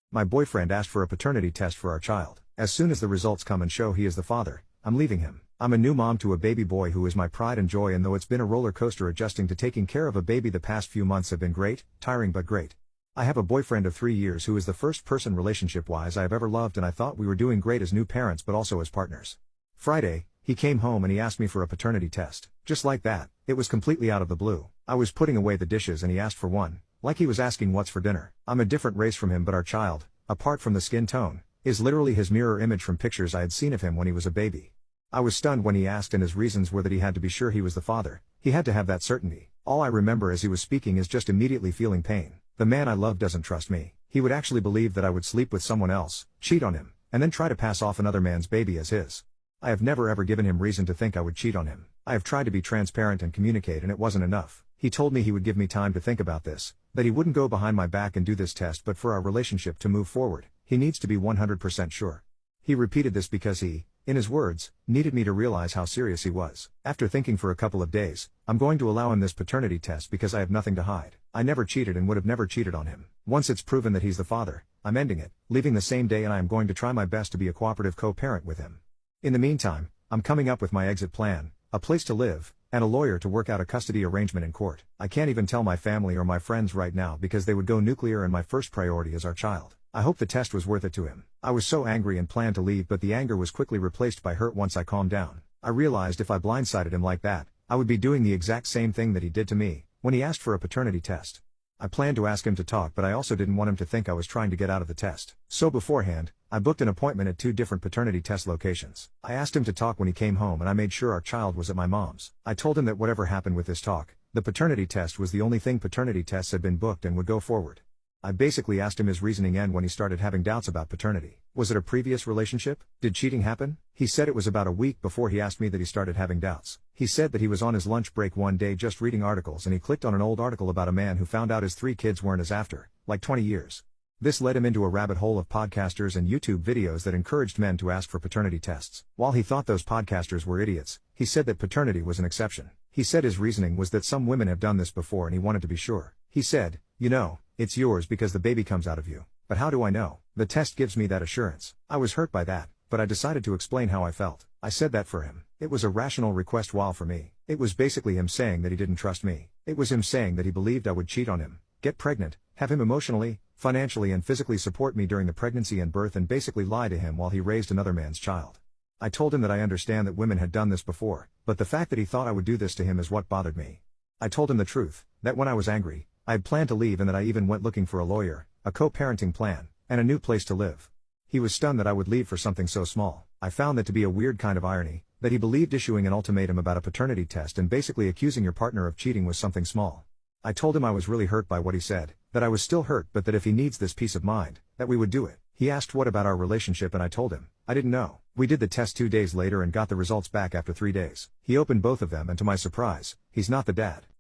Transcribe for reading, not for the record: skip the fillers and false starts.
My boyfriend asked for a paternity test for our child. As soon as the results come and show he is the father, I'm leaving him. I'm a new mom to a baby boy who is my pride and joy, and though it's been a roller coaster adjusting to taking care of a baby, the past few months have been great, tiring but great. I have a boyfriend of 3 years who is the first person relationship-wise I have ever loved, and I thought we were doing great as new parents but also as partners. Friday, he came home and he asked me for a paternity test. Just like that, it was completely out of the blue. I was putting away the dishes and he asked for one, like he was asking what's for dinner. I'm a different race from him, but our child, apart from the skin tone, is literally his mirror image from pictures I had seen of him when he was a baby. I was stunned when he asked, and his reasons were that he had to be sure he was the father. He had to have that certainty. All I remember as he was speaking is just immediately feeling pain. The man I love doesn't trust me. He would actually believe that I would sleep with someone else, cheat on him, and then try to pass off another man's baby as his. I have never ever given him reason to think I would cheat on him. I have tried to be transparent and communicate, and it wasn't enough. He told me he would give me time to think about this, that he wouldn't go behind my back and do this test, but for our relationship to move forward, he needs to be 100% sure. He repeated this because he, in his words, needed me to realize how serious he was. After thinking for a couple of days, I'm going to allow him this paternity test because I have nothing to hide. I never cheated and would have never cheated on him. Once it's proven that he's the father, I'm ending it, leaving the same day, and I am going to try my best to be a cooperative co-parent with him. In the meantime, I'm coming up with my exit plan, a place to live, and a lawyer to work out a custody arrangement in court. I can't even tell my family or my friends right now because they would go nuclear, and my first priority is our child. I hope the test was worth it to him. I was so angry and planned to leave, but the anger was quickly replaced by hurt once I calmed down. I realized if I blindsided him like that, I would be doing the exact same thing that he did to me when he asked for a paternity test. I planned to ask him to talk, but I also didn't want him to think I was trying to get out of the test. So beforehand, I booked an appointment at 2 different paternity test locations. I asked him to talk when he came home, and I made sure our child was at my mom's. I told him that whatever happened with this talk, the paternity test was the only thing. Paternity tests had been booked and would go forward. I basically asked him his reasoning and when he started having doubts about paternity. Was it a previous relationship? Did cheating happen? He said it was about a week before he asked me that he started having doubts. He said that he was on his lunch break one day just reading articles, and he clicked on an old article about a man who found out his 3 kids weren't his after, like 20 years. This led him into a rabbit hole of podcasters and YouTube videos that encouraged men to ask for paternity tests. While he thought those podcasters were idiots, he said that paternity was an exception. He said his reasoning was that some women have done this before and he wanted to be sure. He said, "You know, it's yours because the baby comes out of you. But how do I know? The test gives me that assurance." I was hurt by that, but I decided to explain how I felt. I said that for him, it was a rational request, while for me, it was basically him saying that he didn't trust me. It was him saying that he believed I would cheat on him, get pregnant, have him emotionally, financially and physically support me during the pregnancy and birth, and basically lie to him while he raised another man's child. I told him that I understand that women had done this before, but the fact that he thought I would do this to him is what bothered me. I told him the truth, that when I was angry, I had planned to leave, and that I even went looking for a lawyer, a co-parenting plan, and a new place to live. He was stunned that I would leave for something so small. I found that to be a weird kind of irony, that he believed issuing an ultimatum about a paternity test and basically accusing your partner of cheating was something small. I told him I was really hurt by what he said, that I was still hurt, but that if he needs this peace of mind, that we would do it. He asked what about our relationship, and I told him I didn't know. We did the test 2 days later and got the results back after 3 days. He opened both of them, and to my surprise, he's not the dad.